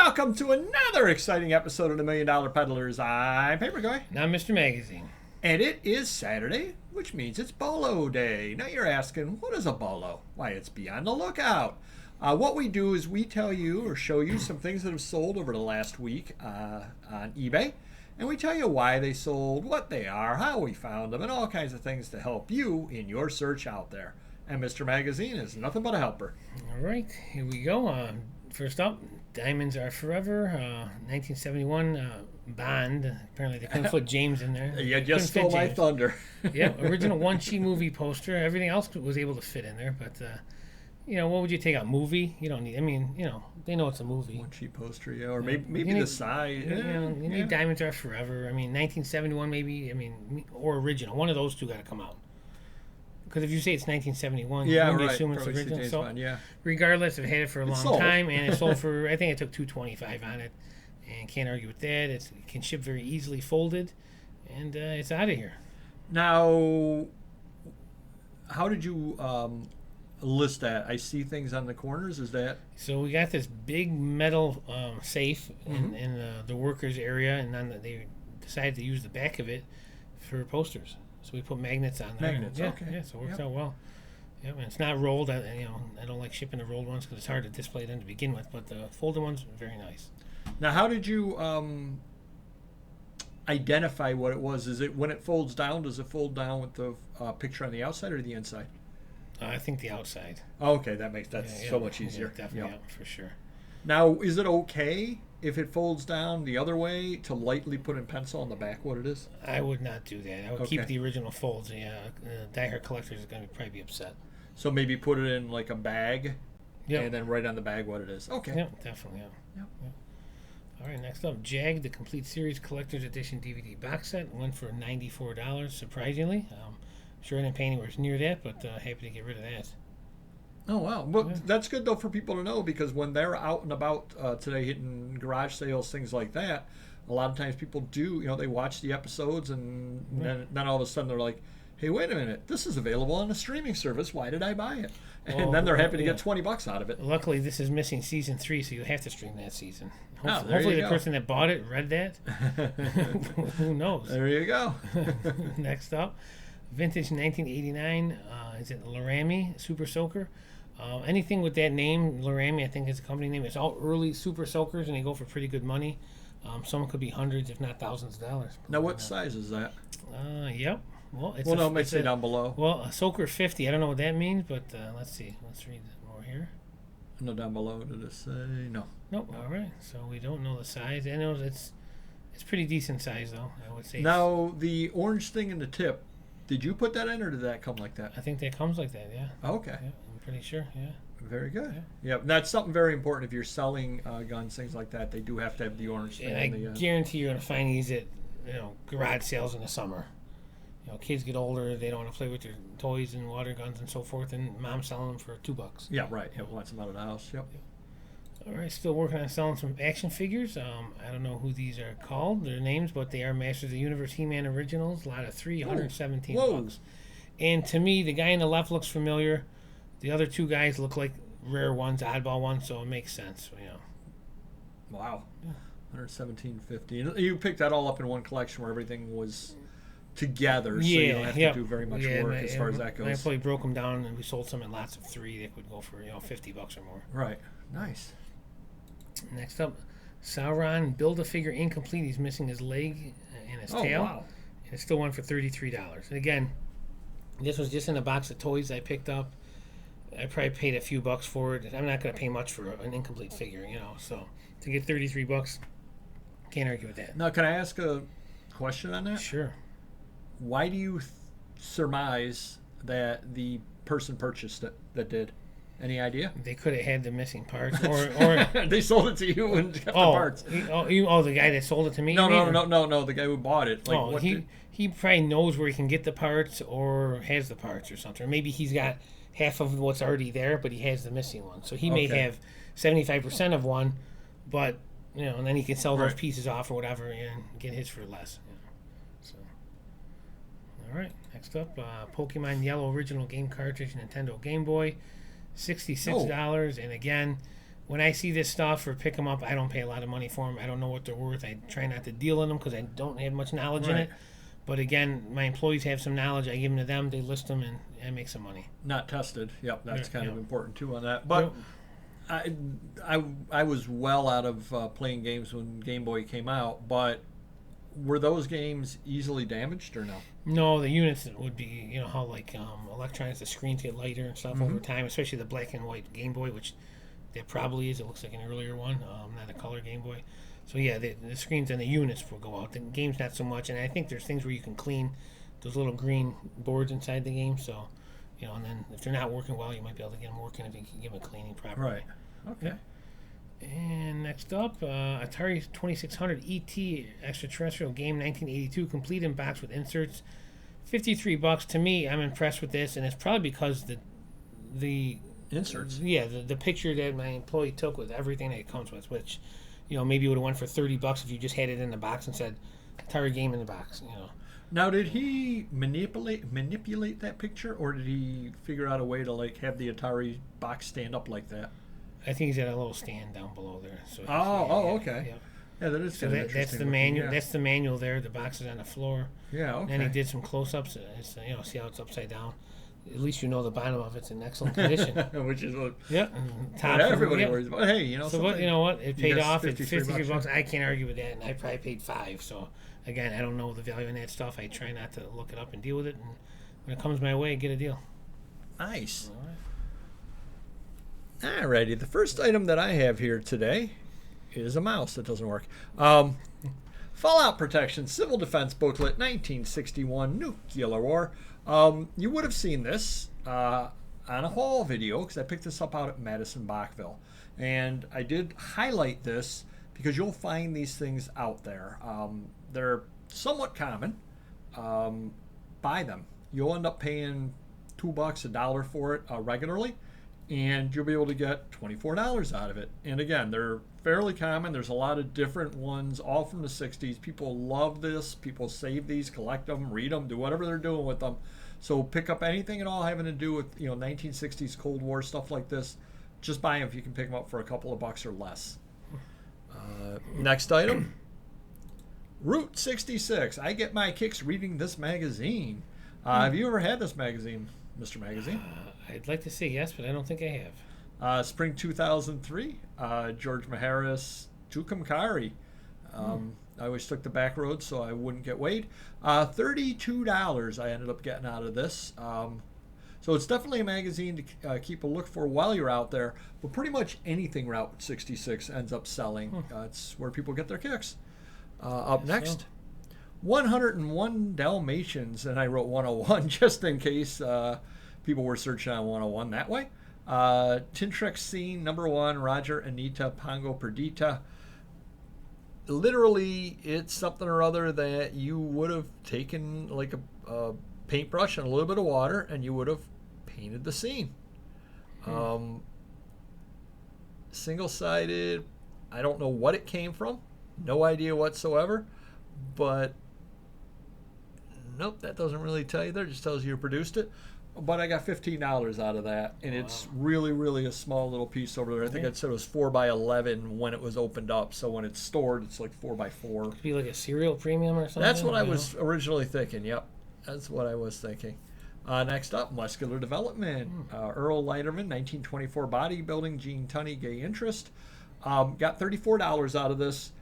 Welcome to another exciting episode of the Million Dollar Peddlers. I'm Paper Guy. Now, Mr. Magazine. And it is Saturday, which means it's BOLO Day. Now you're asking, what is a BOLO? Why, it's Be on the Lookout. What we do is we tell you or show you some things that have sold over the last week on eBay. And we tell you why they sold, what they are, how we found them, and all kinds of things to help you in your search out there. And Mr. Magazine is nothing but a helper. All right, here we go. First up, Diamonds Are Forever, 1971 Bond. Apparently they couldn't put James in there. You just stole my thunder. Yep, original one-sheet movie poster. Everything else was able to fit in there, but... what would you take out? Movie? You don't need. I mean, they know it's a movie. One sheet poster, yeah, or maybe the size. You need Diamonds Are Forever. I mean, 1971, maybe. I mean, or original. One of those two got to come out. Because if you say it's 1971, yeah, you right. assume it's original. So, Bond, yeah. Regardless, I've had it for a long time, and it sold for. I think I took $225 on it, and can't argue with that. It can ship very easily, folded, and it's out of here. Now, how did you? List that. I see things on the corners. Is that so? We got this big metal safe in the workers area, and then they decided to use the back of it for posters. So we put magnets on there. Magnets, okay. Yeah, so it works out well. Yeah, and it's not rolled. I don't like shipping the rolled ones because it's hard to display them to begin with. But the folded ones are very nice. Now, how did you identify what it was? Is it when it folds down? Does it fold down with the picture on the outside or the inside? I think the outside. Oh, okay, that's so much easier. Yeah, definitely, for sure. Now, is it okay if it folds down the other way to lightly put in pencil on the back what it is? I would not do that. I would keep the original folds. Yeah, diehard collectors are going to probably be upset. So maybe put it in like a bag, yep. And then write on the bag what it is. Okay. Yeah, definitely. Yeah. Yep. All right, next up, Jag, the Complete Series Collector's Edition DVD box set went for $94. Surprisingly. Sure, I didn't pay anywhere near that, but happy to get rid of that. Oh, wow. Well, that's good, though, for people to know, because when they're out and about today hitting garage sales, things like that, a lot of times people do, they watch the episodes, and then all of a sudden they're like, hey, wait a minute, this is available on a streaming service. Why did I buy it? And then they're happy to get $20 out of it. Luckily, this is missing season 3, so you have to stream that season. Hopefully the person that bought it read that. Who knows? There you go. Next up. Vintage 1989, is it Laramie Super Soaker? Anything with that name, Laramie, I think is a company name. It's all early Super Soakers, and they go for pretty good money. Some could be hundreds, if not thousands of dollars. Now, what size is that? Yep. Well, it might say down below. Well, a Soaker 50. I don't know what that means, but let's see. Let's read more here. No, down below. Did it say? No. Nope. All right. So we don't know the size. I know it's pretty decent size, though, I would say. Now, the orange thing in the tip, did you put that in, or did that come like that? I think that comes like that, yeah. Okay. Yeah, I'm pretty sure, yeah. Very good. Yeah, that's something very important. If you're selling guns, things like that, they do have to have the orange thing. And I guarantee you're going to find these at garage sales in the summer. Kids get older, they don't want to play with their toys and water guns and so forth, and mom's selling them for $2. Yeah, right. Wants them out of the house. Yep. All right, still working on selling some action figures. I don't know who these are called, their names, but they are Masters of the Universe HeMan Originals. A lot of $317. And to me, the guy on the left looks familiar. The other two guys look like rare ones, oddball ones, so it makes sense. Wow. Yeah. $117.50. You picked that all up in one collection where everything was together, so you don't have to do very much work as far as that goes. My employee broke them down, and we sold some in lots of 3 that would go for $50 or more. Right. Nice. Next up, Sauron, Build-A-Figure incomplete. He's missing his leg and his tail. Wow. And it still went for $33. And again, this was just in a box of toys I picked up. I probably paid a few bucks for it. I'm not going to pay much for an incomplete figure, so to get $33, can't argue with that. Now, can I ask a question on that? Sure. Why do you surmise that the person purchased it that did? Any idea? They could have had the missing parts, or they sold it to you and got the parts. The guy that sold it to me. No, the guy who bought it. He probably knows where he can get the parts, or has the parts, or something. Or maybe he's got half of what's already there, but he has the missing one. So he may have 75% of one, but and then he can sell those pieces off or whatever and get his for less. So, all right. Next up, Pokemon Yellow Original Game Cartridge, Nintendo Game Boy. $66, and again, when I see this stuff or pick them up, I don't pay a lot of money for them. I don't know what they're worth. I try not to deal in them because I don't have much knowledge in it. But again, my employees have some knowledge. I give them to them. They list them, and I make some money. Not tested. Yep, that's kind of important too on that. But I was well out of playing games when Game Boy came out. But were those games easily damaged or no? No, the units would be, you know, how like electronics, the screens get lighter and stuff over time, especially the black and white Game Boy, which that probably is. It looks like an earlier one, not a color Game Boy. So yeah, the screens and the units will go out. The game's not so much, and I think there's things where you can clean those little green boards inside the game. So, you know, and then if they're not working well, you might be able to get them working if you can give them cleaning properly. Right. Okay. And next up, Atari 2600 ET Extraterrestrial Game 1982, complete in box with inserts, $53. To me, I'm impressed with this, and it's probably because the inserts. Yeah, the picture that my employee took with everything that it comes with, which, you know, maybe would have went for $30 if you just had it in the box and said Atari game in the box. You know. Now, did he manipulate that picture, or did he figure out a way to like have the Atari box stand up like that? I think he's got a little stand down below there. So okay. Yeah. Yeah, that is so that's the manual. Yeah. That's the manual there. The box is on the floor. Yeah. Okay. And he did some close-ups. It's, you know, see how it's upside down. At least you know the bottom of it's in excellent condition. Which is what everybody worries about. Hey, you know. So what, you know what? It paid off. It's $53. I can't argue with that, and I probably paid $5. So again, I don't know the value in that stuff. I try not to look it up and deal with it. And when it comes my way, I get a deal. Nice. Alrighty, the first item that I have here today is a mouse that doesn't work. Fallout Protection Civil Defense Booklet 1961 Nuclear War. You would have seen this on a haul video because I picked this up out at Madison Bachville. And I did highlight this because you'll find these things out there. They're somewhat common. Buy them. You'll end up paying $2, $1 for it regularly. And you'll be able to get $24 out of it. And again, they're fairly common. There's a lot of different ones, all from the 60s. People love this. People save these, collect them, read them, do whatever they're doing with them. So pick up anything at all having to do with, you know, 1960s Cold War stuff like this. Just buy them if you can pick them up for a couple of bucks or less. Next item, Route 66. I get my kicks reading this magazine. Have you ever had this magazine, Mr. Magazine? I'd like to say yes, but I don't think I have. Spring 2003, George Maharis, Tucumcari. I always took the back road so I wouldn't get weighed. $32 I ended up getting out of this. So it's definitely a magazine to keep a look for while you're out there. But pretty much anything Route 66 ends up selling. It's where people get their kicks. Up next, 101 Dalmatians. And I wrote 101 just in case people were searching on 101 that way. Tintrex Scene, number 1, Roger, Anita, Pongo, Perdita. Literally, it's something or other that you would have taken like a paintbrush and a little bit of water and you would have painted the scene. Single-sided, I don't know what it came from. No idea whatsoever. But, nope, that doesn't really tell you there. It just tells you produced it. But I got $15 out of that, and it's really, really a small little piece over there. I think I said it was 4x11 when it was opened up. So when it's stored, it's like 4x4. Could be like a cereal premium or something. That's what I was originally thinking. Yep, that's what I was thinking. Next up, Muscular Development. Earl Leiterman, 1924 bodybuilding. Gene Tunney, gay interest. Got $34 out of this.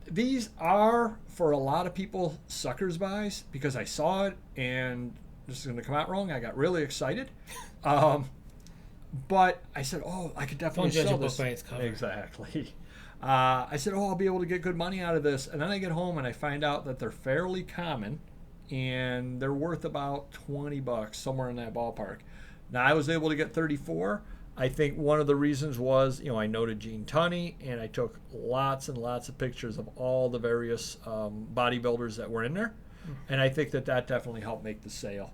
These are, for a lot of people, suckers buys because I saw it and this is going to come out wrong. I got really excited. But I said, I could definitely sell this. By its cover. Exactly. I said, I'll be able to get good money out of this. And then I get home and I find out that they're fairly common and they're worth about $20, somewhere in that ballpark. Now, I was able to get 34. I think one of the reasons was, I noted Gene Tunney, and I took lots and lots of pictures of all the various bodybuilders that were in there. And I think that definitely helped make the sale.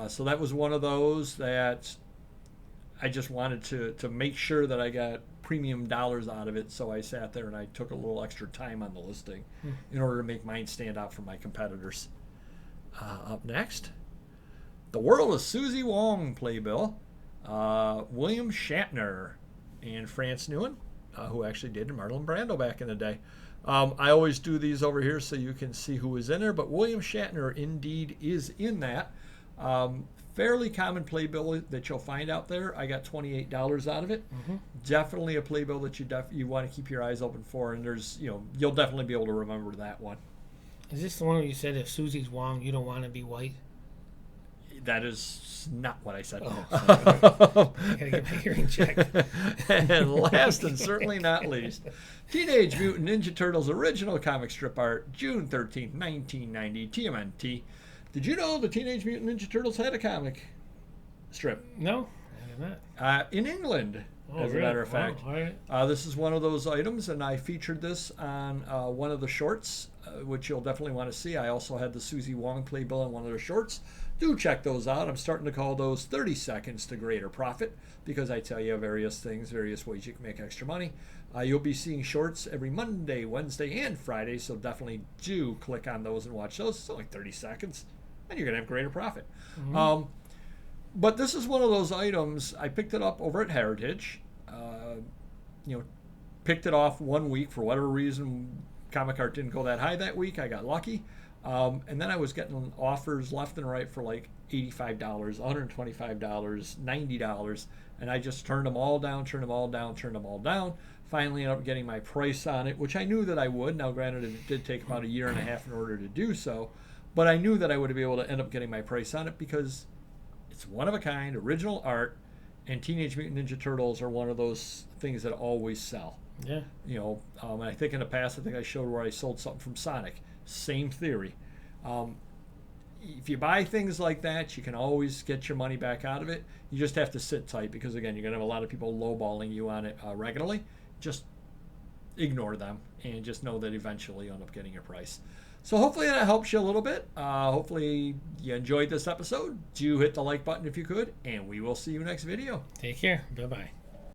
So that was one of those that I just wanted to make sure that I got premium dollars out of it. So I sat there and I took a little extra time on the listing in order to make mine stand out from my competitors. Up next, The World of Susie Wong Playbill. William Shatner. and France Newen, who actually did Marlon Brando back in the day. I always do these over here so you can see who is in there, but William Shatner indeed is in that. Fairly common playbill that you'll find out there. I got $28 out of it. Definitely a playbill that you want to keep your eyes open for, and there's you'll definitely be able to remember that one. Is this the one where you said if Susie's Wong, you don't want to be white? That is not what I said. Oh, sorry. I gotta get my hearing checked. And last and certainly not least, Teenage Mutant Ninja Turtles original comic strip art, June 13th, 1990, TMNT. Did you know the Teenage Mutant Ninja Turtles had a comic strip? No, I did not. In England, as a matter of fact. All right. This is one of those items, and I featured this on one of the shorts, which you'll definitely want to see. I also had the Susie Wong playbill on one of the shorts. Do check those out. I'm starting to call those 30 seconds to greater profit because I tell you various things, various ways you can make extra money. You'll be seeing shorts every Monday, Wednesday, and Friday, so definitely do click on those and watch those. It's only 30 seconds, and you're going to have greater profit. But this is one of those items. I picked it up over at Heritage. Picked it off 1 week for whatever reason. Comic Art didn't go that high that week. I got lucky. And then I was getting offers left and right for like $85, $125, $90. And I just turned them all down. Finally ended up getting my price on it, which I knew that I would. Now, granted, it did take about a year and a half in order to do so. But I knew that I would be able to end up getting my price on it because it's one of a kind, original art, and Teenage Mutant Ninja Turtles are one of those things that always sell. Yeah. And I think in the past, I showed where I sold something from Sonic. Same theory. If you buy things like that, you can always get your money back out of it. You just have to sit tight because, again, you're going to have a lot of people lowballing you on it regularly. Just ignore them and just know that eventually you'll end up getting your price. So hopefully that helps you a little bit. Hopefully you enjoyed this episode. Do hit the like button if you could, and we will see you next video. Take care. Bye-bye.